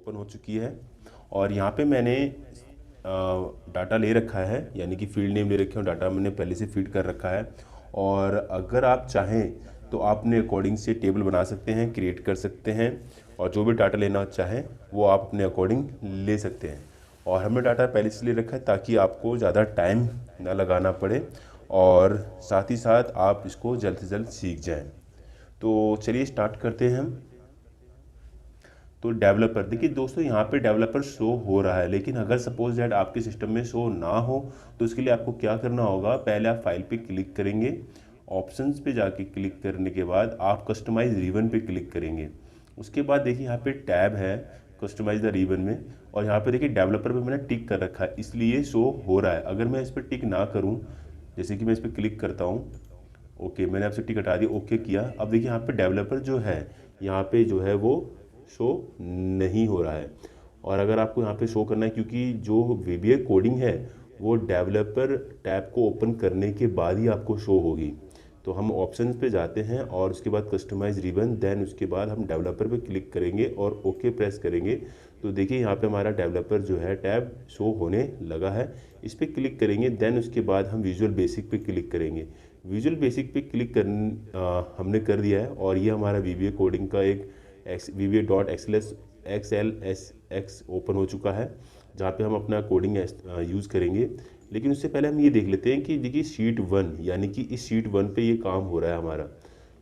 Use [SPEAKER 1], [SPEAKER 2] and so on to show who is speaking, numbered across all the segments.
[SPEAKER 1] Open हो चुकी है और यहाँ पे मैंने डाटा ले रखा है, यानी कि फील्ड नेम ले रखे हो, डाटा मैंने पहले से फीड कर रखा है। और अगर आप चाहें तो आप अपने अकॉर्डिंग से टेबल बना सकते हैं, क्रिएट कर सकते हैं और जो भी डाटा लेना चाहें वो आप अपने अकॉर्डिंग ले सकते हैं। और हमने डाटा पहले से ले रखा है ताकि आपको ज़्यादा टाइम ना लगाना पड़े और साथ ही साथ आप इसको जल्द से जल्द सीख जाएं। तो चलिए स्टार्ट करते हैं हम। तो डेवलपर, देखिए दोस्तों यहाँ पे डेवलपर शो हो रहा है, लेकिन अगर सपोज दैट आपके सिस्टम में शो ना हो तो उसके लिए आपको क्या करना होगा, पहले आप फाइल पे क्लिक करेंगे, ऑप्शंस पे जाके क्लिक करने के बाद आप कस्टमाइज रिबन पे क्लिक करेंगे। उसके बाद देखिए यहाँ पे टैब है कस्टमाइज द रिबन में, और यहाँ पे देखिए डेवलपर पे मैंने टिक कर रखा है इसलिए शो हो रहा है। अगर मैं इस पर टिक ना करूँ, जैसे कि मैं इस पर क्लिक करता हूँ, ओके मैंने आपसे टिक हटा दी, ओके किया, अब देखिए यहाँ पे डेवलपर जो है यहाँ पे जो है वो शो नहीं हो रहा है। और अगर आपको यहाँ पे शो करना है, क्योंकि जो वीबीए कोडिंग है वो डेवलपर टैब को ओपन करने के बाद ही आपको शो होगी। तो हम ऑप्शंस पे जाते हैं और उसके बाद कस्टमाइज रिबन, देन उसके बाद हम डेवलपर पे क्लिक करेंगे और ओके प्रेस करेंगे। तो देखिए यहाँ पे हमारा डेवलपर जो है टैब शो होने लगा है। इस पर क्लिक करेंगे, देन उसके बाद हम विजुअल बेसिक पे क्लिक करेंगे। विजुअल बेसिक पे क्लिक कर हमने कर दिया है और ये हमारा वीबीए कोडिंग का एक वीबीए डॉट XLSX ओपन हो चुका है, जहाँ पे हम अपना कोडिंग यूज़ करेंगे। लेकिन उससे पहले हम ये देख लेते हैं कि देखिए शीट 1, यानी कि इस शीट 1 पे ये काम हो रहा है हमारा।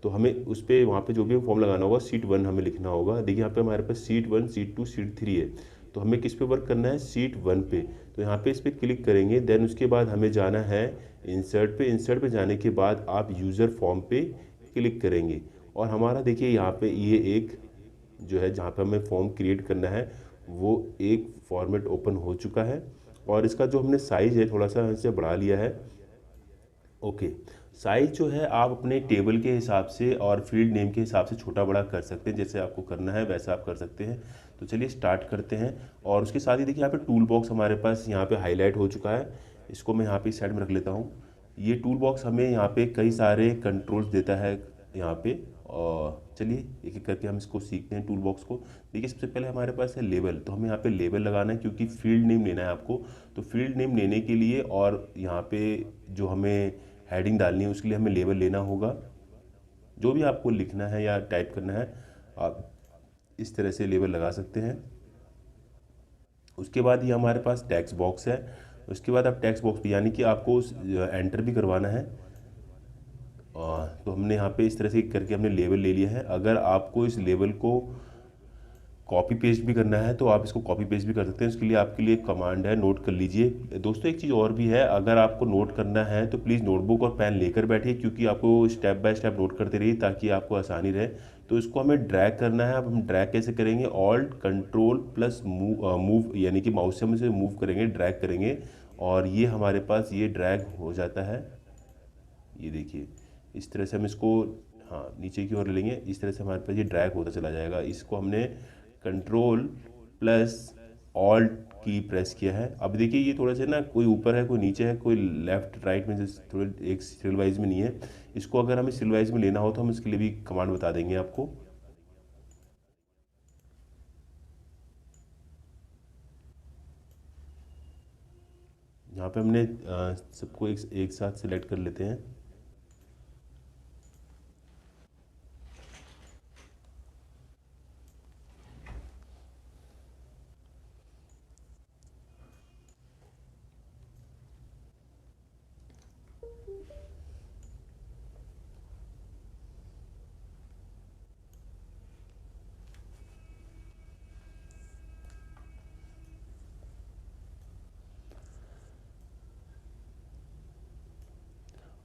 [SPEAKER 1] तो हमें उस पर वहाँ पे जो भी फॉर्म लगाना होगा शीट 1 हमें लिखना होगा। देखिए यहाँ पे हमारे पास शीट 1, शीट 2, शीट 3 है। तो हमें किस पे वर्क करना है, शीट 1 पे। तो यहाँ पे इस पर क्लिक करेंगे, देन उसके बाद हमें जाना है इंसर्ट पे। इंसर्ट पे जाने के बाद आप यूज़र फॉर्म पे क्लिक करेंगे और हमारा देखिए यहाँ पे ये एक जो है जहाँ पे हमें फॉर्म क्रिएट करना है वो एक फॉर्मेट ओपन हो चुका है। और इसका जो हमने साइज़ है थोड़ा सा इसे बढ़ा लिया है। ओके, साइज़ जो है आप अपने टेबल के हिसाब से और फील्ड नेम के हिसाब से छोटा बड़ा कर सकते हैं, जैसे आपको करना है वैसा आप कर सकते हैं। तो चलिए स्टार्ट करते हैं। और उसके साथ ही देखिए यहाँ पे टूल बॉक्स हमारे पास यहाँ पे हाईलाइट हो चुका है, इसको मैं यहाँ पे साइड में रख लेता हूँ। ये टूल बॉक्स हमें यहाँ पे कई सारे कंट्रोल्स देता है यहाँ पे। और चलिए एक एक करके हम इसको सीखते हैं टूल बॉक्स को। देखिए सबसे पहले हमारे पास है लेबल, तो हमें यहाँ पे लेबल लगाना है क्योंकि फील्ड नेम लेना है आपको। तो फील्ड नेम लेने के लिए और यहाँ पे जो हमें हेडिंग डालनी है उसके लिए हमें लेबल लेना होगा। जो भी आपको लिखना है या टाइप करना है आप इस तरह से लेबल लगा सकते हैं। उसके बाद ये हमारे पास टेक्स्ट बॉक्स है। उसके बाद आप टेक्स्ट बॉक्स पे यानी कि आपको एंटर भी करवाना है। तो हमने यहाँ पे इस तरह से करके हमने लेबल ले लिया है। अगर आपको इस लेबल को कॉपी पेस्ट भी करना है तो आप इसको कॉपी पेस्ट भी कर सकते हैं। उसके लिए आपके लिए कमांड है, नोट कर लीजिए। दोस्तों एक चीज़ और भी है, अगर आपको नोट करना है तो प्लीज़ नोटबुक और पेन लेकर बैठिए, क्योंकि आपको स्टेप बाय स्टेप नोट करते रहिए ताकि आपको आसानी रहे। तो इसको हमें ड्रैग करना है। अब हम ड्रैग कैसे करेंगे, ऑल्ट कंट्रोल प्लस मूव यानी कि माउस से हम इसे मूव करेंगे, ड्रैग करेंगे और ये हमारे पास ये ड्रैग हो जाता है। ये देखिए इस तरह से हम इसको हाँ नीचे की ओर लेंगे, इस तरह से हमारे पास ये ड्रैग होता चला जाएगा। इसको हमने कंट्रोल प्लस ऑल्ट की प्रेस किया है। अब देखिए ये थोड़ा सा ना कोई ऊपर है कोई नीचे है कोई लेफ्ट राइट में, जैसे थोड़े एक सीरियल वाइज में नहीं है। इसको अगर हमें सीरियल वाइज में लेना हो तो हम इसके लिए भी कमांड बता देंगे आपको। यहाँ पे हमने सबको एक साथ सिलेक्ट कर लेते हैं।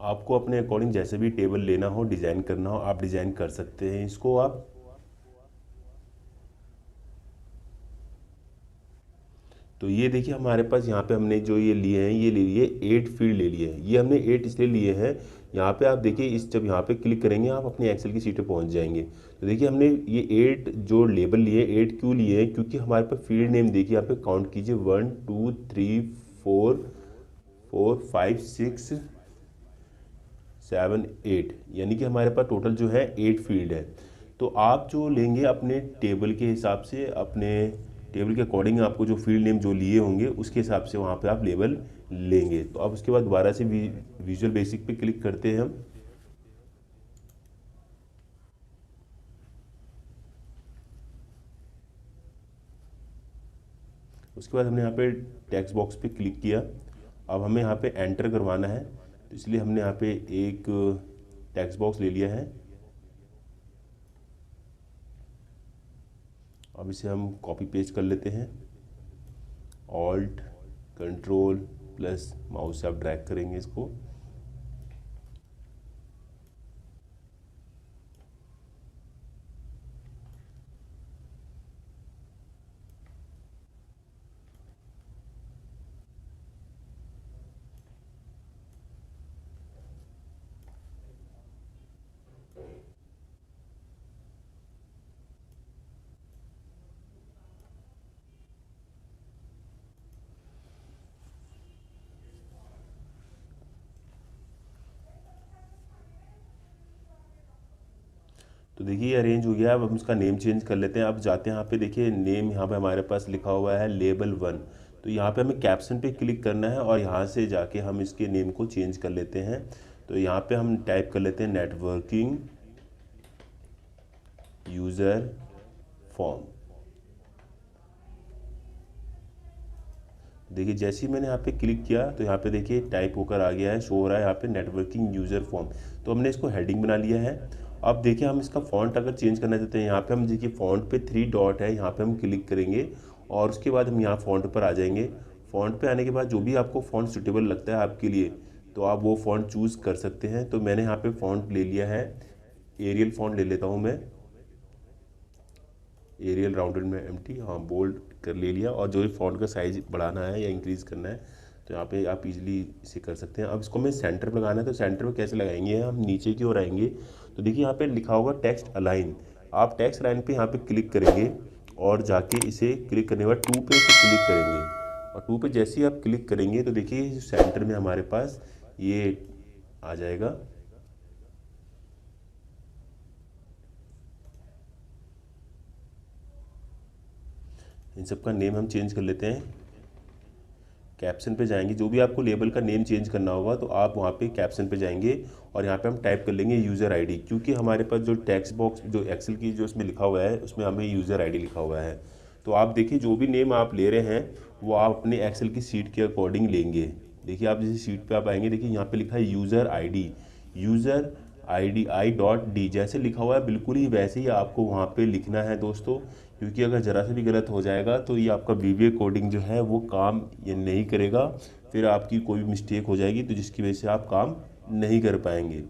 [SPEAKER 1] आपको अपने अकॉर्डिंग जैसे भी टेबल लेना हो, डिज़ाइन करना हो, आप डिज़ाइन कर सकते हैं इसको आप। तो ये देखिए हमारे पास यहाँ पे हमने जो ये लिए हैं ये ले लिए 8 फील्ड ले लिए हैं। ये हमने 8 इसलिए लिए हैं, यहाँ पे आप देखिए इस जब यहाँ पे क्लिक करेंगे आप अपने एक्सेल की शीट पे पहुँच जाएंगे। तो देखिए हमने ये 8 जो लेबल लिए 8 क्यों लिए हैं, क्योंकि हमारे पास फील्ड नेम देखिए यहाँ पे काउंट कीजिए 1 2 3 4 4 5 6 7 8, यानी कि हमारे पास टोटल जो है 8 फील्ड है। तो आप जो लेंगे अपने टेबल के हिसाब से, अपने टेबल के अकॉर्डिंग आपको जो फील्ड नेम जो लिए होंगे उसके हिसाब से वहाँ पे आप लेबल लेंगे। तो अब उसके बाद दोबारा से विजुअल बेसिक पे क्लिक करते हैं हम। उसके बाद हमने यहाँ पे टेक्स्ट बॉक्स पे क्लिक किया। अब हमें यहाँ पे एंटर करवाना है, तो इसलिए हमने यहाँ पे एक टेक्स्ट बॉक्स ले लिया है। अब इसे हम कॉपी पेस्ट कर लेते हैं। ऑल्ट कंट्रोल प्लस माउस से आप ड्रैग करेंगे इसको। तो देखिए ये अरेंज हो गया। अब हम इसका नेम चेंज कर लेते हैं। अब जाते हैं यहाँ पे, देखिए नेम यहाँ पे हमारे पास लिखा हुआ है लेबल 1। तो यहाँ पे हमें कैप्शन पे क्लिक करना है और यहाँ से जाके हम इसके नेम को चेंज कर लेते हैं। तो यहाँ पे हम टाइप कर लेते हैं नेटवर्किंग यूज़र फॉर्म। देखिए जैसे ही मैंने यहाँ पे क्लिक किया तो यहाँ पे देखिए टाइप होकर आ गया है, शो हो रहा है यहाँ पे नेटवर्किंग यूज़र फॉर्म। तो हमने इसको हेडिंग बना लिया है। अब देखिए हम इसका फ़ॉन्ट अगर चेंज करना चाहते हैं, यहाँ पे हम देखिए फ़ॉन्ट पे 3 डॉट है, यहाँ पे हम क्लिक करेंगे और उसके बाद हम यहाँ फ़ॉन्ट पर आ जाएंगे। फ़ॉन्ट पे आने के बाद जो भी आपको फ़ॉन्ट सूटेबल लगता है आपके लिए, तो आप वो फ़ॉन्ट चूज़ कर सकते हैं। तो मैंने यहाँ पे फ़ॉन्ट ले लिया है, एरियल फ़ॉन्ट ले लेता हूँ मैं, एरियल राउंडेड में एम्प्टी, हाँ बोल्ड कर ले लिया। और जो भी फ़ॉन्ट का साइज़ बढ़ाना है या इंक्रीज़ करना है तो यहाँ पे आप इजीली इसे कर सकते हैं। अब इसको हमें सेंटर पे लगाना है, तो सेंटर पे कैसे लगाएंगे, हम नीचे की ओर आएंगे। तो देखिए यहाँ पे लिखा होगा टेक्स्ट अलाइन। आप टेक्स्ट अलाइन पे यहाँ पे क्लिक करेंगे और जाके इसे क्लिक करने के बाद 2 पे इसे क्लिक करेंगे। और 2 पे जैसे ही आप क्लिक करेंगे तो देखिए सेंटर में हमारे पास ये आ जाएगा। इन सब का नेम हम चेंज कर लेते हैं। कैप्शन पे जाएंगे, जो भी आपको लेबल का नेम चेंज करना होगा तो आप वहाँ पे कैप्शन पे जाएंगे और यहाँ पे हम टाइप कर लेंगे यूज़र आईडी, क्योंकि हमारे पास जो टेक्स्ट बॉक्स जो एक्सेल की जो इसमें लिखा हुआ है उसमें हमें यूज़र आईडी लिखा हुआ है। तो आप देखिए जो भी नेम आप ले रहे हैं वो आप अपने एक्सेल की सीट के अकॉर्डिंग लेंगे। देखिए आप जैसे सीट पर आप आएंगे, देखिए यहाँ पर लिखा है यूज़र आई डी I.D जैसे लिखा हुआ है बिल्कुल ही वैसे ही आपको वहाँ पे लिखना है दोस्तों, क्योंकि अगर ज़रा सा भी गलत हो जाएगा तो ये आपका वीवीए कोडिंग जो है वो काम ये नहीं करेगा, फिर आपकी कोई भी मिस्टेक हो जाएगी तो जिसकी वजह से आप काम नहीं कर पाएंगे।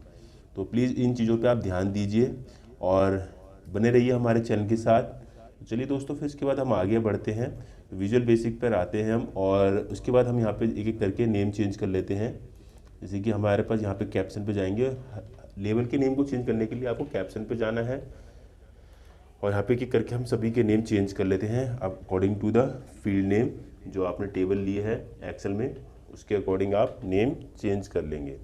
[SPEAKER 1] तो प्लीज़ इन चीज़ों पे आप ध्यान दीजिए और बने रहिए हमारे चैनल के साथ। चलिए दोस्तों फिर इसके बाद हम आगे बढ़ते हैं, विजुअल बेसिक पर आते हैं हम और उसके बाद हम यहाँ पे एक एक करके नेम चेंज कर लेते हैं। जैसे कि हमारे पास यहाँ पे कैप्शन पे जाएंगे, लेबल के नेम को चेंज करने के लिए आपको कैप्शन पे जाना है और यहाँ पे क्लिक करके हम सभी के नेम चेंज कर लेते हैं according to the field name जो आपने टेबल लिए है एक्सेल में, उसके अकॉर्डिंग आप नेम चेंज कर लेंगे।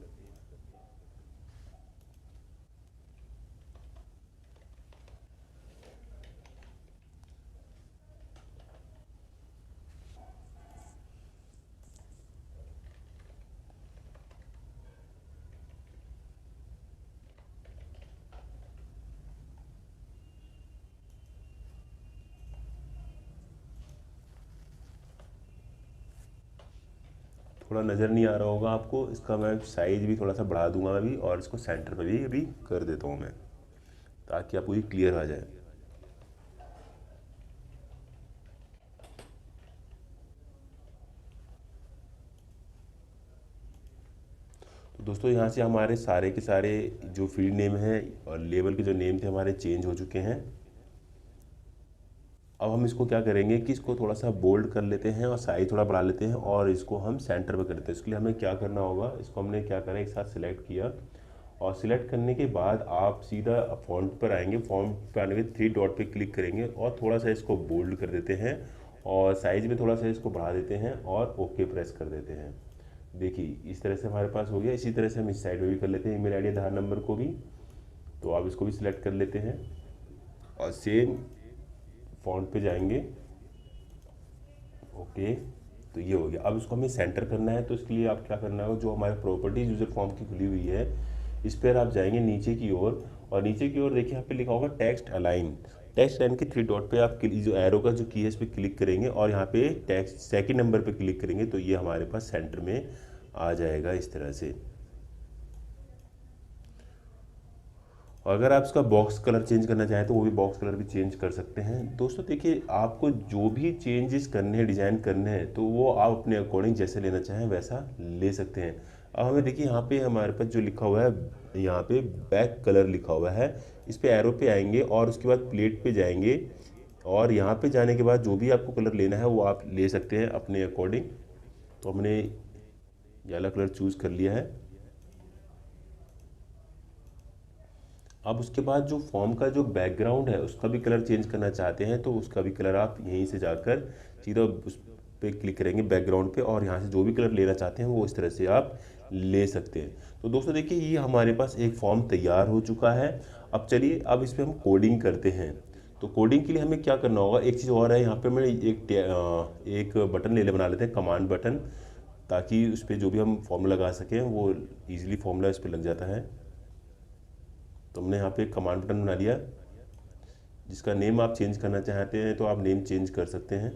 [SPEAKER 1] थोड़ा नज़र नहीं आ रहा होगा आपको, इसका मैं साइज़ भी थोड़ा सा बढ़ा दूंगा अभी और इसको सेंटर पे भी अभी कर देता हूँ मैं, ताकि आपको ये क्लियर आ जाए। तो दोस्तों यहाँ से हमारे सारे के सारे जो फील्ड नेम हैं और लेबल के जो नेम थे हमारे चेंज हो चुके हैं। अब हम इसको क्या करेंगे कि इसको थोड़ा सा बोल्ड कर लेते हैं और साइज थोड़ा बढ़ा लेते हैं और इसको हम सेंटर पे कर देते हैं। इसके लिए हमें क्या करना होगा, इसको हमने क्या करा एक साथ सिलेक्ट किया और सिलेक्ट करने के बाद आप सीधा फॉन्ट पर आएंगे। फॉन्ट पर आने के 3 डॉट पे क्लिक करेंगे और थोड़ा सा इसको बोल्ड कर देते हैं और साइज में थोड़ा सा इसको बढ़ा देते हैं और ओके प्रेस कर देते हैं। देखिए इस तरह से हमारे पास हो गया। इसी तरह से हम इस साइड में भी कर लेते हैं, ईमेल आईडी आधार नंबर को भी। तो आप इसको भी सिलेक्ट कर लेते हैं और सेम फॉन्ट पे जाएंगे ओके, तो ये हो गया। अब इसको हमें सेंटर करना है, तो इसके लिए आप क्या करना है, जो हमारे प्रॉपर्टीज यूजर फॉर्म की खुली हुई है इस पर आप जाएंगे नीचे की ओर, और नीचे की ओर देखिए यहाँ पे लिखा होगा टेक्स्ट अलाइन। टेक्स्ट लाइन के 3 डॉट पे आप जो एरो का जो की है इस पर क्लिक करेंगे और यहाँ पे टेक्स्ट सेकंड नंबर पे क्लिक करेंगे, तो ये हमारे पास सेंटर में आ जाएगा इस तरह से। और अगर आप इसका बॉक्स कलर चेंज करना चाहें तो वो भी बॉक्स कलर भी चेंज कर सकते हैं। दोस्तों देखिए, आपको जो भी चेंजेस करने हैं, डिज़ाइन करने हैं, तो वो आप अपने अकॉर्डिंग जैसे लेना चाहें वैसा ले सकते हैं। अब हमें देखिए यहाँ पे हमारे पास जो लिखा हुआ है, यहाँ पे बैक कलर लिखा हुआ है, इस पे एरो पे आएंगे और उसके बाद प्लेट पे जाएंगे, और यहाँ पे जाने के बाद जो भी आपको कलर लेना है वो आप ले सकते हैं अपने अकॉर्डिंग। तो हमने ये वाला कलर चूज़ कर लिया है। अब उसके बाद जो फॉर्म का जो बैकग्राउंड है उसका भी कलर चेंज करना चाहते हैं, तो उसका भी कलर आप यहीं से जाकर सीधा उस पे क्लिक करेंगे बैकग्राउंड पे, और यहाँ से जो भी कलर लेना चाहते हैं वो इस तरह से आप ले सकते हैं। तो दोस्तों देखिए, ये हमारे पास एक फॉर्म तैयार हो चुका है। अब चलिए, अब इस पर हम कोडिंग करते हैं। तो कोडिंग के लिए हमें क्या करना होगा, एक चीज़ और है, यहाँ पे मैं एक बटन ले बना लेते हैं, कमांड बटन, ताकि उस पर जो भी हम फॉर्मूला लगा सकें वो ईजिली फॉर्मूला इस पर लग जाता है। तो हमने यहाँ पे एक कमांड बटन बना लिया, जिसका नेम आप चेंज करना चाहते हैं तो आप नेम चेंज कर सकते हैं।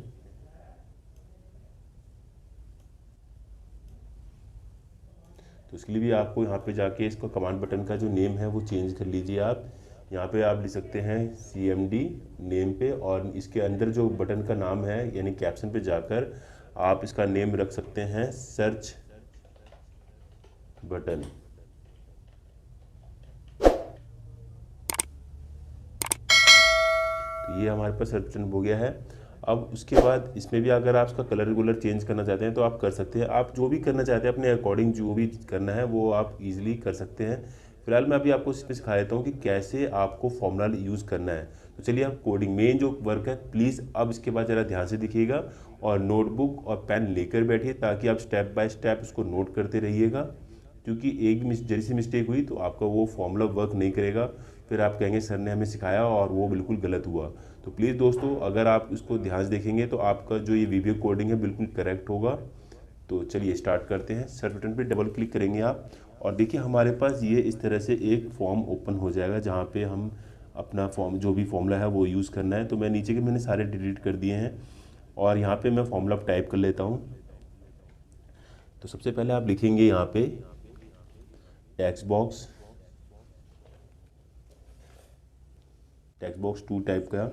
[SPEAKER 1] तो इसके लिए भी आपको यहाँ पे जाके इसको कमांड बटन का जो नेम है वो चेंज कर लीजिए। आप यहाँ पे आप लिख सकते हैं CMD नेम पे, और इसके अंदर जो बटन का नाम है यानी कैप्शन पे जाकर आप इसका नेम रख सकते हैं सर्च बटन। तो ये हमारे पास सर्च बटन हो गया है। अब उसके बाद इसमें भी अगर आप इसका कलर रेगुलर चेंज करना चाहते हैं तो आप कर सकते हैं। आप जो भी करना चाहते हैं अपने अकॉर्डिंग जो भी करना है वो आप इजीली कर सकते हैं। फिलहाल मैं अभी आपको इस पर सिखा देता हूँ कि कैसे आपको फॉर्मूला यूज़ करना है। तो चलिए, आप कोडिंग मेन जो वर्क है, प्लीज़ अब इसके बाद ज़रा ध्यान से देखिएगा और नोटबुक और पेन लेकर बैठिए, ताकि आप स्टेप बाय स्टेप उसको नोट करते रहिएगा। क्योंकि एक जरी सी मिस्टेक हुई तो आपका वो फॉर्मूला वर्क नहीं करेगा, फिर आप कहेंगे सर ने हमें सिखाया और वो बिल्कुल गलत हुआ। तो प्लीज़ दोस्तों, अगर आप इसको ध्यान से देखेंगे तो आपका जो ये वीडियो कोडिंग है बिल्कुल करेक्ट होगा। तो चलिए स्टार्ट करते हैं। सर्च बटन पे डबल क्लिक करेंगे आप, और देखिए हमारे पास ये इस तरह से एक फॉर्म ओपन हो जाएगा, जहाँ पे हम अपना फॉर्म जो भी फॉर्मूला है वो यूज़ करना है। तो मैं नीचे के मैंने सारे डिलीट कर दिए हैं, और यहाँ पे मैं फॉर्मूला टाइप कर लेता हूँ। तो सबसे पहले आप लिखेंगे यहाँ पे टेक्स्ट बॉक्स 2 टाइप का,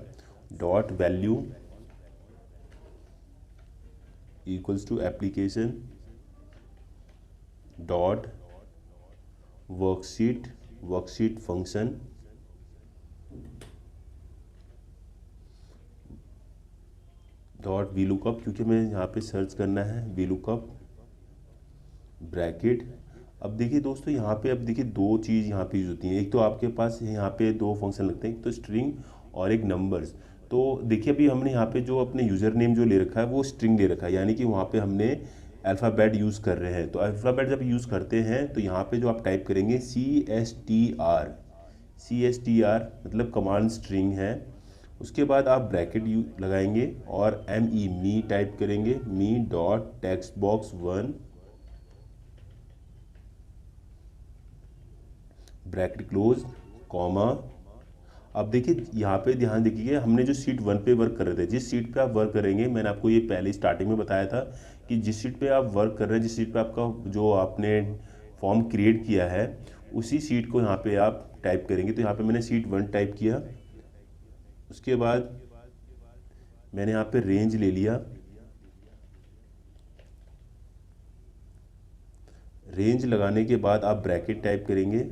[SPEAKER 1] dot value equals to application dot worksheet function dot VLOOKUP, क्योंकि मैं यहाँ पे सर्च करना है VLOOKUP ब्रैकेट। अब देखिए दोस्तों, यहाँ पे अब देखिए दो चीज़ यहाँ पे यूज होती हैं। एक तो आपके पास यहाँ पे दो फंक्शन लगते हैं, एक तो स्ट्रिंग और एक नंबर्स। तो देखिए अभी हमने यहाँ पे जो अपने यूज़र नेम जो ले रखा है वो स्ट्रिंग ले रखा है, यानी कि वहाँ पे हमने अल्फ़ाबेट यूज़ कर रहे हैं। तो अल्फ़ाबेट जब यूज़ करते हैं तो यहाँ पे जो आप टाइप करेंगे CSTR मतलब कमांड स्ट्रिंग है। उसके बाद आप ब्रैकेट लगाएंगे और मी टाइप करेंगे, me dot text box 1 bracket close comma. अब देखिए यहाँ पे ध्यान देखिए, हमने जो शीट 1 पे वर्क कर रहे थे, जिस शीट पे आप वर्क करेंगे, मैंने आपको ये पहले स्टार्टिंग में बताया था कि जिस शीट पे आप वर्क कर रहे हैं, जिस शीट पे आपका जो आपने फॉर्म क्रिएट किया है, उसी शीट को यहाँ पे आप टाइप करेंगे। तो यहाँ पे मैंने शीट 1 टाइप किया। उसके बाद मैंने यहाँ पे रेंज ले लिया। रेंज लगाने के बाद आप ब्रैकेट टाइप करेंगे,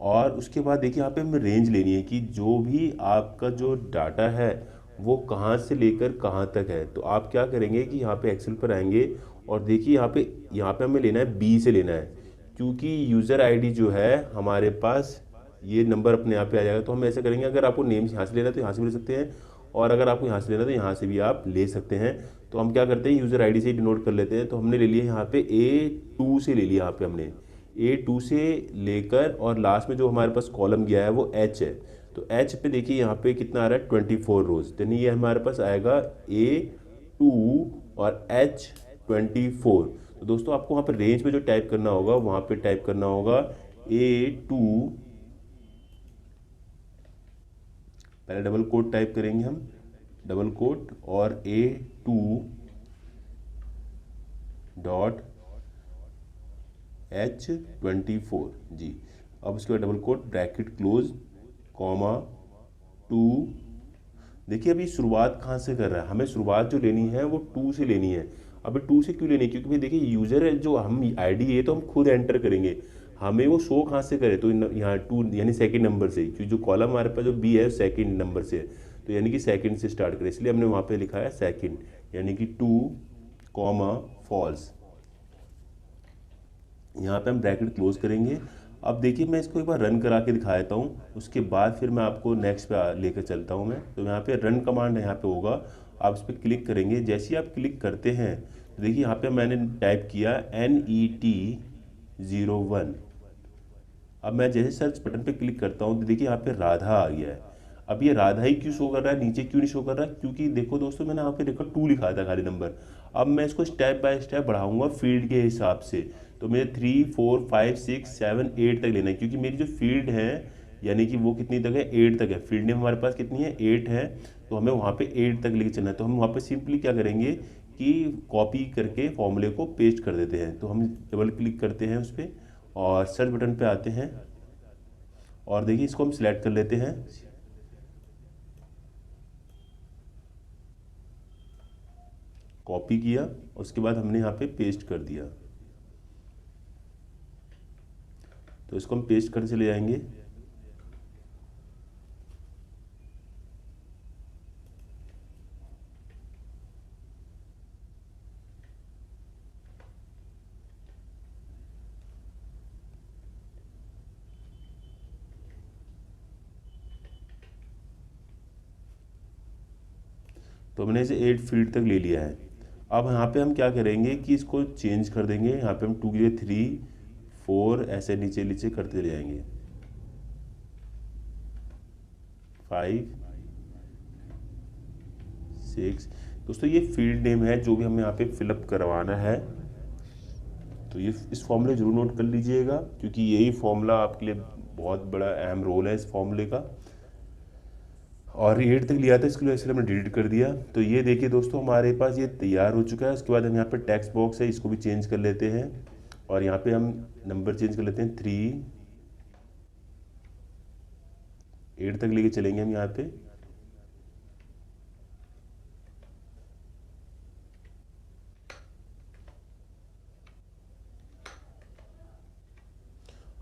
[SPEAKER 1] और उसके बाद देखिए यहाँ पे हमें रेंज लेनी है कि जो भी आपका जो डाटा है वो कहाँ से लेकर कहाँ तक है। तो आप क्या करेंगे कि यहाँ पे एक्सेल पर आएंगे, और देखिए यहाँ पे हमें लेना है B से लेना है, क्योंकि यूज़र आईडी जो है हमारे पास ये नंबर अपने यहाँ पे आ जाएगा। तो हम ऐसे करेंगे, अगर आपको नेम यहाँ से लेना है तो यहाँ से भी ले सकते हैं, और अगर आपको यहाँ से लेना है तो यहाँ से भी आप ले सकते हैं। तो हम क्या करते हैं, यूज़र आईडी से ही डिनोट कर लेते हैं। तो हमने ले लिया यहाँ पे A2 से ले लिया, यहाँ पे हमने A2 से लेकर, और लास्ट में जो हमारे पास कॉलम गया है वो H है। तो H पे देखिए यहाँ पे कितना आ रहा है, 24 रोज, यानी ये हमारे पास आएगा और H24। तो दोस्तों आपको वहाँ पर रेंज पे जो टाइप करना होगा वहाँ पे टाइप करना होगा A2, पहले डबल कोट टाइप करेंगे हम, डबल कोट और A2.H24 जी। अब उसके बाद double quote bracket close comma 2। देखिए अभी शुरुआत कहाँ से कर रहा है, हमें शुरुआत जो लेनी है वो 2 से लेनी है। अब 2 से क्यों लेनी है, क्योंकि भाई देखिए यूज़र है जो हम आईडी है तो हम खुद एंटर करेंगे, हमें वो शो कहाँ से करे, तो यहाँ 2 यानी सेकंड नंबर से, क्योंकि जो कॉलम हमारे पास जो बी है सेकंड नंबर से है, तो यानी कि सेकंड से स्टार्ट करें, इसलिए हमने वहाँ पे लिखा है सेकंड, यानी कि 2 कॉमा फॉल्स। यहाँ पे हम ब्रैकेट क्लोज करेंगे। अब देखिए मैं इसको एक बार रन करा के दिखा देता हूँ, उसके बाद फिर मैं आपको नेक्स्ट पे लेकर चलता हूँ मैं। तो यहाँ पे रन कमांड यहाँ पे होगा, आप इस पर क्लिक करेंगे। जैसे ही आप क्लिक करते हैं तो देखिए यहाँ पे मैंने टाइप किया NET01। अब मैं जैसे सर्च बटन पे क्लिक करता हूँ तो देखिए यहाँ पे राधा आ गया है। अब ये राधा ही क्यों शो कर रहा है, नीचे क्यों नहीं शो कर रहा है, क्योंकि देखो दोस्तों मैंने यहाँ पे देखो 2 लिखा था खाली नंबर। अब मैं इसको स्टेप बाय स्टेप बढ़ाऊंगा फील्ड के हिसाब से, तो मुझे 3 4 5 6 7 8 तक लेना है, क्योंकि मेरी जो फील्ड है यानी कि वो कितनी तक है, 8 तक है। फील्ड नेम हमारे पास कितनी है, 8 है, तो हमें वहाँ पे 8 तक लेके चलना है। तो हम वहाँ पे सिंपली क्या करेंगे कि कॉपी करके फॉर्मूले को पेस्ट कर देते हैं। तो हम डबल क्लिक करते हैं उस पर और सर्च बटन पे आते हैं और देखिए इसको हम सिलेक्ट कर लेते हैं। कॉपी किया, उसके बाद हमने यहाँ पे पेस्ट कर दिया। तो इसको हम पेस्ट कर चले जाएंगे। तो हमने इसे 8 फीट तक ले लिया है। अब यहाँ पे हम क्या करेंगे कि इसको चेंज कर देंगे। यहाँ पे हम 2 के लिए 3 4 ऐसे नीचे नीचे करते चले जाएंगे, 5 6। दोस्तों ये फील्ड नेम है जो भी हमें यहाँ पे फिलअप करवाना है, तो ये इस फॉर्मूले जरूर नोट कर लीजिएगा, क्योंकि यही फॉर्मूला आपके लिए बहुत बड़ा अहम रोल है इस फॉर्मूले का। और 8 तक लिया था इसलिए हमने डिलीट कर दिया। तो ये देखिए दोस्तों हमारे पास ये तैयार हो चुका है। उसके बाद हम यहाँ पे टेक्स्ट बॉक्स है, इसको भी चेंज कर लेते हैं और यहाँ पे हम नंबर चेंज कर लेते हैं 3 8 तक लेके चलेंगे हम यहाँ पे।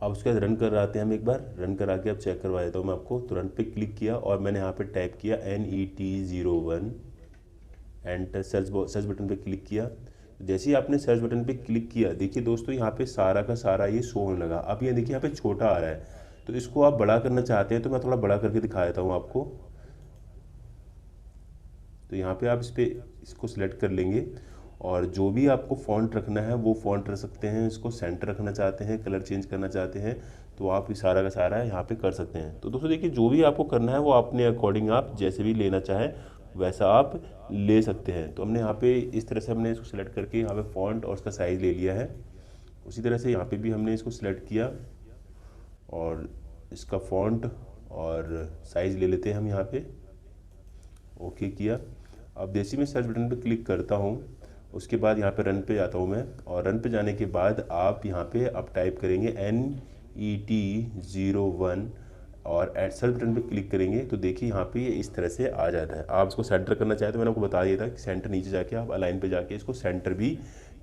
[SPEAKER 1] अब उसके बाद रन कर आते हैं हम, एक बार रन करा के अब चेक करवा देता हूँ मैं आपको। तो रन पे क्लिक किया और मैंने यहाँ पे टाइप किया NET01 एंटर। सर्च बटन पे क्लिक किया। जैसे ही आपने सर्च बटन पे क्लिक किया देखिए दोस्तों यहाँ पे सारा का सारा ये शो होने लगा। अब ये देखिए यहाँ पे छोटा आ रहा है, तो इसको आप बड़ा करना चाहते हैं तो मैं थोड़ा बड़ा करके दिखा देता हूँ आपको। तो यहाँ पे आप इसको सिलेक्ट कर लेंगे और जो भी आपको फ़ॉन्ट रखना है वो फ़ॉन्ट रख सकते हैं। इसको सेंटर रखना चाहते हैं, कलर चेंज करना चाहते हैं, तो आप सारा का सारा यहाँ पे कर सकते हैं। तो दोस्तों देखिए जो भी आपको करना है वो अपने अकॉर्डिंग आप जैसे भी लेना चाहें वैसा आप ले सकते हैं। तो हमने यहाँ पे इस तरह से हमने इसको सिलेक्ट करके यहाँ पे फ़ॉन्ट और उसका साइज़ ले लिया है। उसी तरह से यहाँ पे भी हमने इसको सिलेक्ट किया और इसका फ़ॉन्ट और साइज़ ले लेते हैं हम यहाँ पे। ओके किया। अब जैसे मैं सर्च बटन पे क्लिक करता हूँ उसके बाद यहाँ पे रन पे जाता हूँ मैं, और रन पे जाने के बाद आप यहाँ पे अब टाइप करेंगे NET01 और एड सर्च बटन पे क्लिक करेंगे। तो देखिए यहाँ पे ये इस तरह से आ जाता है। आप इसको सेंटर करना चाहते तो मैंने आपको बता दिया था कि सेंटर नीचे जाके आप अलाइन पे जाके इसको सेंटर भी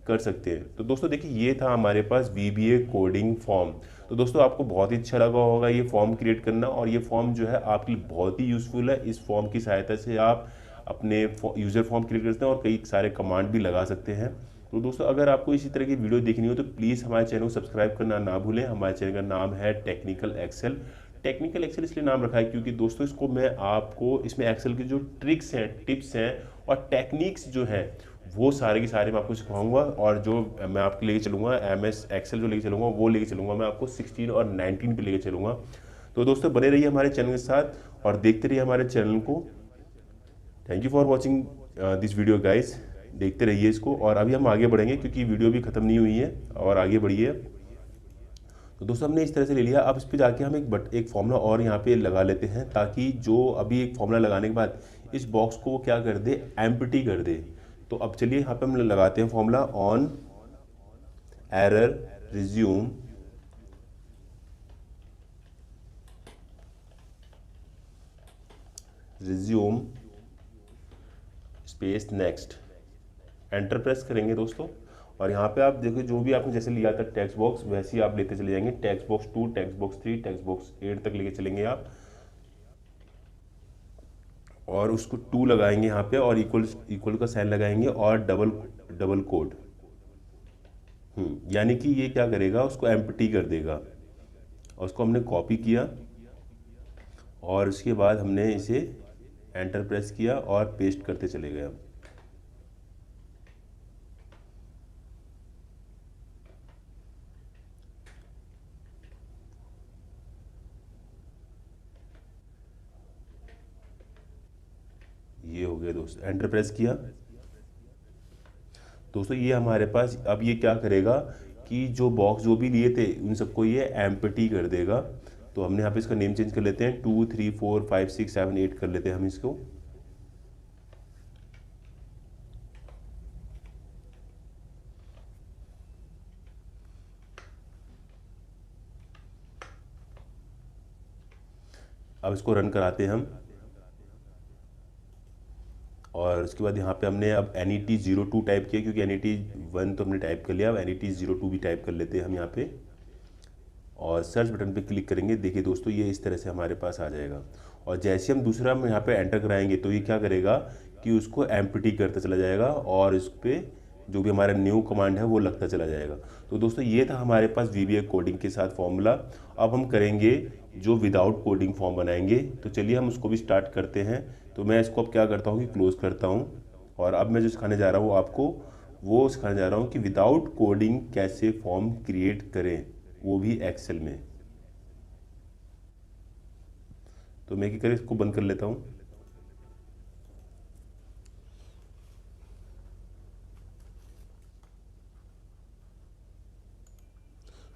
[SPEAKER 1] कर सकते हैं। तो दोस्तों देखिए ये था हमारे पास VBA कोडिंग फॉर्म। तो दोस्तों आपको बहुत ही अच्छा लगा होगा ये फॉर्म क्रिएट करना, और ये फॉर्म जो है आपके लिए बहुत ही यूज़फुल है। इस फॉर्म की सहायता से आप अपने यूज़र फॉर्म क्रिएट करते हैं और कई सारे कमांड भी लगा सकते हैं। तो दोस्तों अगर आपको इसी तरह की वीडियो देखनी हो तो प्लीज़ हमारे चैनल को सब्सक्राइब करना ना भूलें। हमारे चैनल का नाम है टेक्निकल एक्सेल। टेक्निकल एक्सेल इसलिए नाम रखा है क्योंकि दोस्तों इसको मैं आपको इसमें एक्सेल की जो ट्रिक्स हैं, टिप्स हैं और टेक्निक्स जो हैं वो सारे के सारे मैं आपको सिखाऊंगा, और जो मैं आपके लेके चलूँगा MS एक्सेल जो लेके चलूँगा वो लेके चलूँगा मैं आपको 16 और 19 पे लेके चलूँगा। तो दोस्तों बने रहिए हमारे चैनल के साथ और देखते रहिए हमारे चैनल को। Thank you for watching this video guys. देखते रहिए इसको। और अभी हम आगे बढ़ेंगे क्योंकि वीडियो भी ख़त्म नहीं हुई है और आगे बढ़िए। तो दोस्तों हमने इस तरह से ले लिया। अब इस पे जाके हम एक फॉर्मूला और यहाँ पे लगा लेते हैं, ताकि जो अभी एक फॉर्मूला लगाने के बाद इस बॉक्स को वो क्या कर दे, एम्प्टी कर दे। तो अब चलिए यहाँ पे हम लगाते हैं formula, on error resume space next, enter press करेंगे दोस्तों। और यहाँ पे आप देखो जो भी आपने जैसे लिया था टेक्स्ट बॉक्स, वैसे ही आप लेते चले जाएंगे। Text box 2, text box 3, text box 8 तक लेके चलेंगे आप, और उसको 2 लगाएंगे यहाँ पे, और इक्वल का साइन लगाएंगे, और डबल कोड। यानी कि ये क्या करेगा, उसको एम्प्टी कर देगा। और उसको हमने कॉपी किया, और उसके बाद हमने इसे एंटर प्रेस किया और पेस्ट करते चले गए हम। ये हो गया दोस्तों, एंटर प्रेस किया। दोस्तों ये हमारे पास अब ये क्या करेगा कि जो बॉक्स जो भी लिए थे उन सबको ये एम्प्टी कर देगा। तो हमने यहाँ पे इसका नेम चेंज कर लेते हैं, 2 3 4 5 6 7 8 कर लेते हैं हम इसको। अब इसको रन कराते हैं हम, और उसके बाद यहाँ पे हमने अब NET02 टाइप किया, क्योंकि NET1 तो हमने टाइप कर लिया। अब NET02 भी टाइप कर लेते हैं हम यहाँ पे, और सर्च बटन पे क्लिक करेंगे। देखिए दोस्तों ये इस तरह से हमारे पास आ जाएगा। और जैसे हम दूसरा हम यहाँ पे एंटर कराएंगे तो ये क्या करेगा कि उसको एम्प्टी करता चला जाएगा, और इस पर जो भी हमारा न्यू कमांड है वो लगता चला जाएगा। तो दोस्तों ये था हमारे पास VBA कोडिंग के साथ फॉर्मूला। अब हम करेंगे जो विदाउट कोडिंग फॉर्म बनाएंगे। तो चलिए हम उसको भी स्टार्ट करते हैं। तो मैं इसको अब क्या करता हूँ कि क्लोज करता हूँ, और अब मैं जो सिखाने जा रहा हूँ आपको, वो सिखाने जा रहा हूँ कि विदाउट कोडिंग कैसे फॉर्म क्रिएट करें, वो भी एक्सेल में। तो मैं क्या करें, इसको बंद कर लेता हूँ।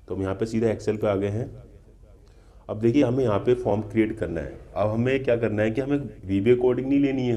[SPEAKER 1] तो हम यहाँ पे सीधा एक्सेल पे आ गए हैं। अब देखिए हमें यहाँ पे फॉर्म क्रिएट करना है। अब हमें क्या करना है कि हमें VBA कोडिंग नहीं लेनी है,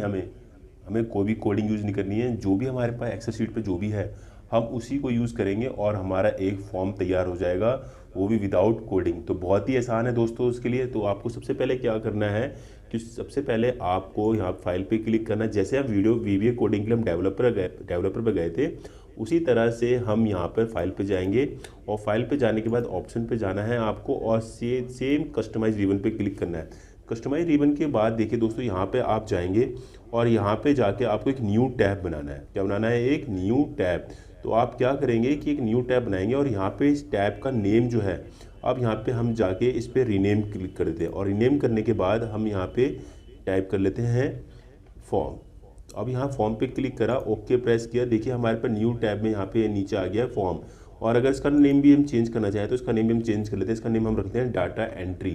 [SPEAKER 1] हमें कोई भी कोडिंग यूज़ नहीं करनी है। जो भी हमारे पास एक्सेल शीट पे जो भी है हम उसी को यूज़ करेंगे, और हमारा एक फॉर्म तैयार हो जाएगा, वो भी विदाउट कोडिंग। तो बहुत ही आसान है दोस्तों उसके लिए। तो आपको सबसे पहले क्या करना है कि सबसे पहले आपको यहाँ फाइल पे क्लिक करना है। जैसे हम VBA कोडिंग के लिए हम डेवलपर पे गए थे, उसी तरह से हम यहाँ पर फाइल पे जाएंगे, और फाइल पे जाने के बाद ऑप्शन पे जाना है आपको, और सेम कस्टमाइज रिबन पे क्लिक करना है। कस्टमाइज रिबन के बाद देखिए दोस्तों यहाँ पे आप जाएंगे, और यहाँ पे जाके आपको एक न्यू टैब बनाना है। क्या बनाना है, एक न्यू टैब। तो आप क्या करेंगे कि एक न्यू टैब बनाएंगे, और यहाँ पे इस टैब का नेम जो है, अब यहाँ पे हम जाके इस पर रीनेम क्लिक कर देते हैं, और रीनेम करने के बाद हम यहाँ पे टाइप कर लेते हैं फॉर्म। अब यहाँ फॉर्म पे क्लिक करा, ओके प्रेस किया। देखिए हमारे पास न्यू टैब में यहाँ पे नीचे आ गया फॉर्म। और अगर इसका नेम भी हम चेंज करना चाहें तो इसका नेम भी हम चेंज कर लेते हैं। इसका नेम हम रखते हैं डाटा एंट्री,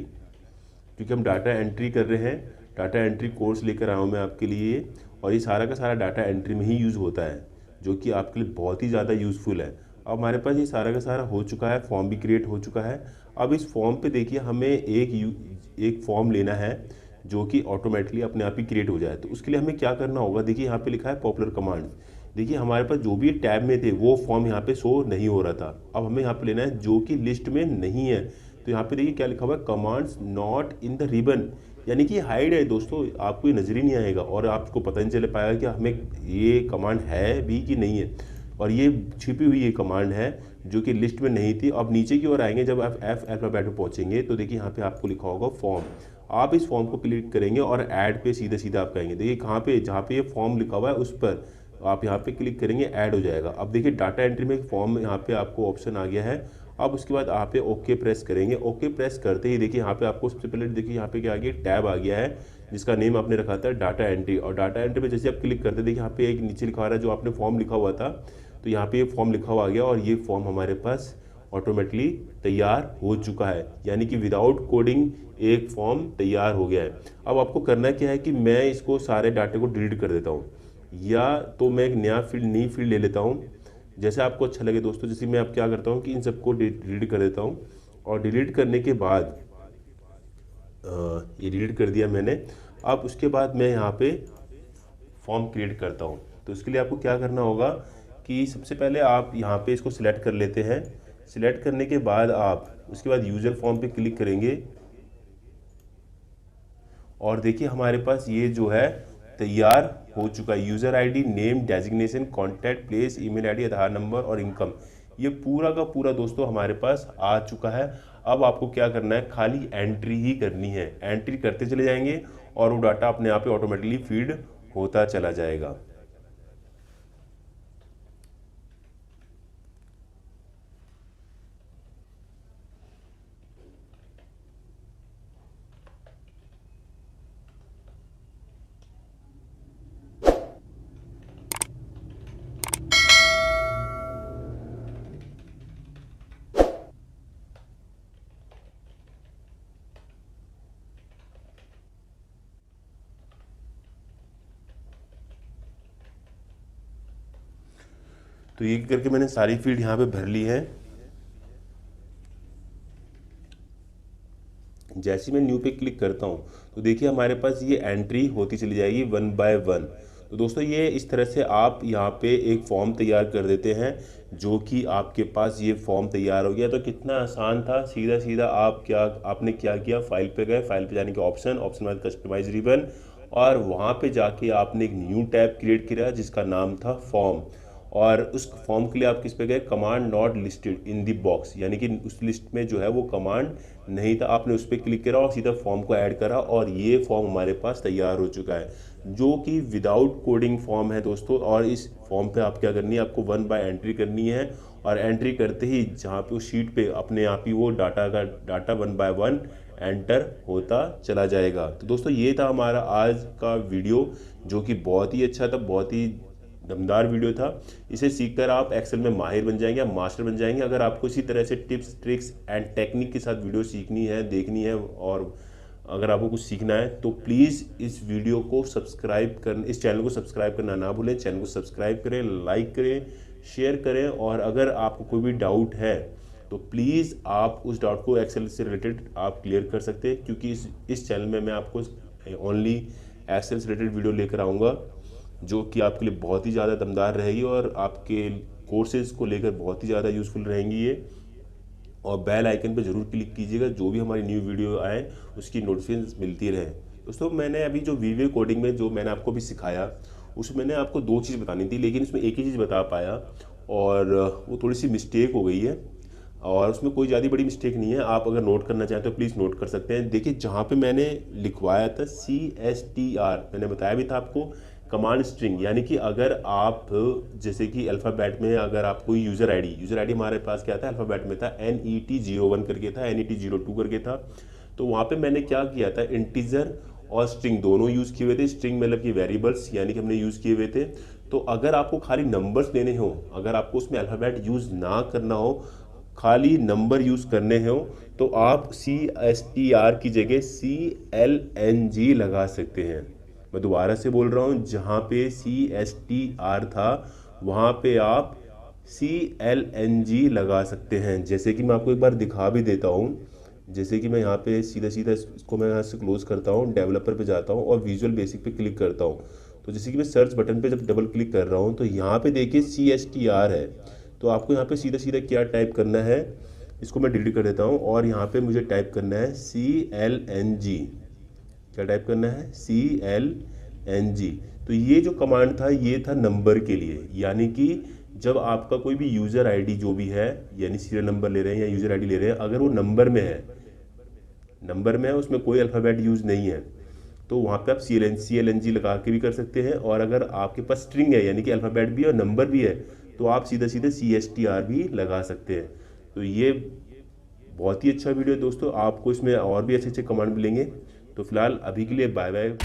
[SPEAKER 1] क्योंकि हम डाटा एंट्री कर रहे हैं। डाटा एंट्री कोर्स लेकर आया हूँ मैं आपके लिए, और ये सारा का सारा डाटा एंट्री में ही यूज़ होता है, जो कि आपके लिए बहुत ही ज़्यादा यूज़फुल है। अब हमारे पास ये सारा का सारा हो चुका है, फॉर्म भी क्रिएट हो चुका है। अब इस फॉर्म पे देखिए हमें एक फॉर्म लेना है जो कि ऑटोमेटिकली अपने आप ही क्रिएट हो जाए। तो उसके लिए हमें क्या करना होगा, देखिए यहाँ पे लिखा है पॉपुलर कमांड्स। देखिए हमारे पास जो भी टैब में थे वो फॉर्म यहाँ पे शो नहीं हो रहा था। अब हमें यहाँ पे लेना है जो कि लिस्ट में नहीं है। तो यहाँ पे देखिए क्या लिखा हुआ है, commands not in the ribbon, यानी कि हाइड है दोस्तों, आपको ये नजर ही नहीं आएगा, और आपको पता नहीं चल पाएगा कि हमें ये कमांड है भी कि नहीं है। और ये छिपी हुई ये कमांड है जो कि लिस्ट में नहीं थी। अब नीचे की ओर आएंगे, जब आप F अल्फाबेट पे पहुंचेंगे तो देखिए यहाँ पे आपको लिखा होगा फॉर्म। आप इस फॉर्म को क्लिक करेंगे और ऐड पे सीधा सीधा आप कहेंगे। देखिए कहाँ पे, जहाँ पे ये फॉर्म लिखा हुआ है उस पर आप यहाँ पे क्लिक करेंगे, ऐड हो जाएगा। अब देखिए डाटा एंट्री में एक फॉर्म यहाँ पे आपको ऑप्शन आ गया है। अब उसके बाद आप पे ओके प्रेस करेंगे। ओके प्रेस करते ही देखिए यहाँ पे आपको सबसे पहले देखिए यहाँ पे क्या आ गया, टैब आ गया है जिसका नेम आपने रखा था डाटा एंट्री। और डाटा एंट्री में जैसे आप क्लिक करते देखिए यहाँ पे एक नीचे लिखा आ रहा है जो आपने फॉर्म लिखा हुआ था, तो यहाँ पे ये फॉर्म लिखा हुआ आ गया, और ये फॉर्म हमारे पास ऑटोमेटिकली तैयार हो चुका है। यानी कि विदाउट कोडिंग एक फॉर्म तैयार हो गया है। अब आपको करना क्या है कि मैं इसको सारे डाटे को डिलीट कर देता हूँ। या तो मैं एक नया फील्ड नई फील्ड ले लेता हूँ, जैसे आपको अच्छा लगे दोस्तों। जैसे मैं अब क्या करता हूँ कि इन सबको डिलीट कर देता हूँ, और डिलीट करने के बाद ये डिलीट कर दिया मैंने। अब उसके बाद मैं यहाँ पे फॉर्म क्रिएट करता हूँ। तो इसके लिए आपको क्या करना होगा कि सबसे पहले आप यहाँ पे इसको सिलेक्ट कर लेते हैं। सिलेक्ट करने के बाद आप उसके बाद यूज़र फॉर्म पे क्लिक करेंगे, और देखिए हमारे पास ये जो है तैयार हो चुका है। User ID, name, designation, contact place, email ID, Aadhaar number और इनकम, ये पूरा का पूरा दोस्तों हमारे पास आ चुका है। अब आपको क्या करना है, खाली एंट्री ही करनी है। एंट्री करते चले जाएंगे और वो डाटा अपने आप ही ऑटोमेटिकली फीड होता चला जाएगा। तो ये करके मैंने सारी फील्ड यहाँ पे भर ली है। जैसे मैं न्यू पे क्लिक करता हूँ तो देखिए हमारे पास ये एंट्री होती चली जाएगी 1 बाय 1। तो दोस्तों ये इस तरह से आप यहाँ पे एक फॉर्म तैयार कर देते हैं, जो कि आपके पास ये फॉर्म तैयार हो गया। तो कितना आसान था, सीधा सीधा आपने क्या किया, फाइल पे गए, फाइल पे जाने के ऑप्शन बाद कस्टमाइज रिबन, और वहाँ पे जाके आपने एक न्यू टैब क्रिएट किया जिसका नाम था फॉर्म। और उस फॉर्म के लिए आप किस पे गए, command not listed in the box, यानी कि उस लिस्ट में जो है वो कमांड नहीं था। आपने उस पर क्लिक करा और सीधा फॉर्म को ऐड करा, और ये फॉर्म हमारे पास तैयार हो चुका है, जो कि विदाउट कोडिंग फॉर्म है दोस्तों। और इस फॉर्म पे आप क्या करनी है, आपको 1 बाय एंट्री करनी है, और एंट्री करते ही जहाँ पे उस शीट पे अपने आप ही वो डाटा 1 बाय 1 एंटर होता चला जाएगा। तो दोस्तों ये था हमारा आज का वीडियो, जो कि बहुत ही अच्छा था, बहुत ही दमदार वीडियो था। इसे सीखकर आप एक्सेल में माहिर बन जाएंगे, आप मास्टर बन जाएंगे। अगर आपको इसी तरह से टिप्स, ट्रिक्स एंड टेक्निक के साथ वीडियो सीखनी है, देखनी है, और अगर आपको कुछ सीखना है, तो प्लीज़ इस वीडियो को सब्सक्राइब कर, इस चैनल को सब्सक्राइब करना ना भूलें। चैनल को सब्सक्राइब करें, लाइक करें, शेयर करें, और अगर आपको कोई भी डाउट है तो प्लीज़ आप उस डाउट को एक्सेल से रिलेटेड आप क्लियर कर सकते हैं, क्योंकि इस चैनल में मैं आपको ओनली एक्सेल से रिलेटेड वीडियो लेकर आऊँगा, जो कि आपके लिए बहुत ही ज़्यादा दमदार रहेगी और आपके कोर्सेज़ को लेकर बहुत ही ज़्यादा यूज़फुल रहेंगी ये। और बेल आइकन पर ज़रूर क्लिक कीजिएगा, जो भी हमारी न्यू वीडियो आए उसकी नोटिफिकेशन मिलती रहे। दोस्तों मैंने अभी जो वीडियो कोडिंग में जो मैंने आपको भी सिखाया, उसमें मैंने आपको 2 चीज़ बतानी थी, लेकिन उसमें एक ही चीज़ बता पाया, और वो थोड़ी सी मिस्टेक हो गई है। और उसमें कोई ज़्यादा बड़ी मिस्टेक नहीं है, आप अगर नोट करना चाहें तो प्लीज़ नोट कर सकते हैं। देखिए जहाँ पे मैंने लिखवाया था CSTR, मैंने बताया भी था आपको, कमांड स्ट्रिंग, यानी कि अगर आप जैसे कि अल्फ़ाबेट में अगर आप कोई यूज़र आईडी हमारे पास क्या था, अल्फ़ाबेट में था NET01 करके था, NET02 करके था। तो वहाँ पे मैंने क्या किया था, इंटीजर और स्ट्रिंग दोनों यूज़ किए हुए थे। स्ट्रिंग मतलब कि वेरिएबल्स, यानी कि हमने यूज़ किए हुए थे। तो अगर आपको खाली नंबर्स लेने हो, अगर आपको उसमें अल्फ़ाबेट यूज़ ना करना हो, खाली नंबर यूज़ करने हो, तो आप CSTR की जगह CLNG लगा सकते हैं। मैं दोबारा से बोल रहा हूँ, जहाँ पे CSTR था वहाँ पे आप CLNG लगा सकते हैं। जैसे कि मैं आपको एक बार दिखा भी देता हूँ। जैसे कि मैं यहाँ पे सीधा सीधा इसको मैं यहाँ से क्लोज़ करता हूँ, डेवलपर पे जाता हूँ और विजुअल बेसिक पे क्लिक करता हूँ। तो जैसे कि मैं सर्च बटन पे जब डबल क्लिक कर रहा हूँ तो यहाँ पे देखिए CSTR है। तो आपको यहाँ पे सीधा सीधा क्या टाइप करना है, इसको मैं डिलीट कर देता हूँ, और यहाँ पे मुझे टाइप करना है CLNG। क्या टाइप करना है, CLNG। तो ये जो कमांड था ये था नंबर के लिए, यानी कि जब आपका कोई भी यूज़र आईडी जो भी है, यानी सीरियल नंबर ले रहे हैं या यूज़र आईडी ले रहे हैं, अगर वो नंबर में है, उसमें कोई अल्फ़ाबेट यूज़ नहीं है, तो वहाँ पे आप CLNG लगा के भी कर सकते हैं। और अगर आपके पास स्ट्रिंग है, यानी कि अल्फ़ाबेट भी है और नंबर भी है, तो आप सीधा सीधा CSTR भी लगा सकते हैं। तो ये बहुत ही अच्छा वीडियो है दोस्तों, आपको इसमें और भी अच्छे अच्छे कमांड मिलेंगे। तो फिलहाल अभी के लिए बाय बाय।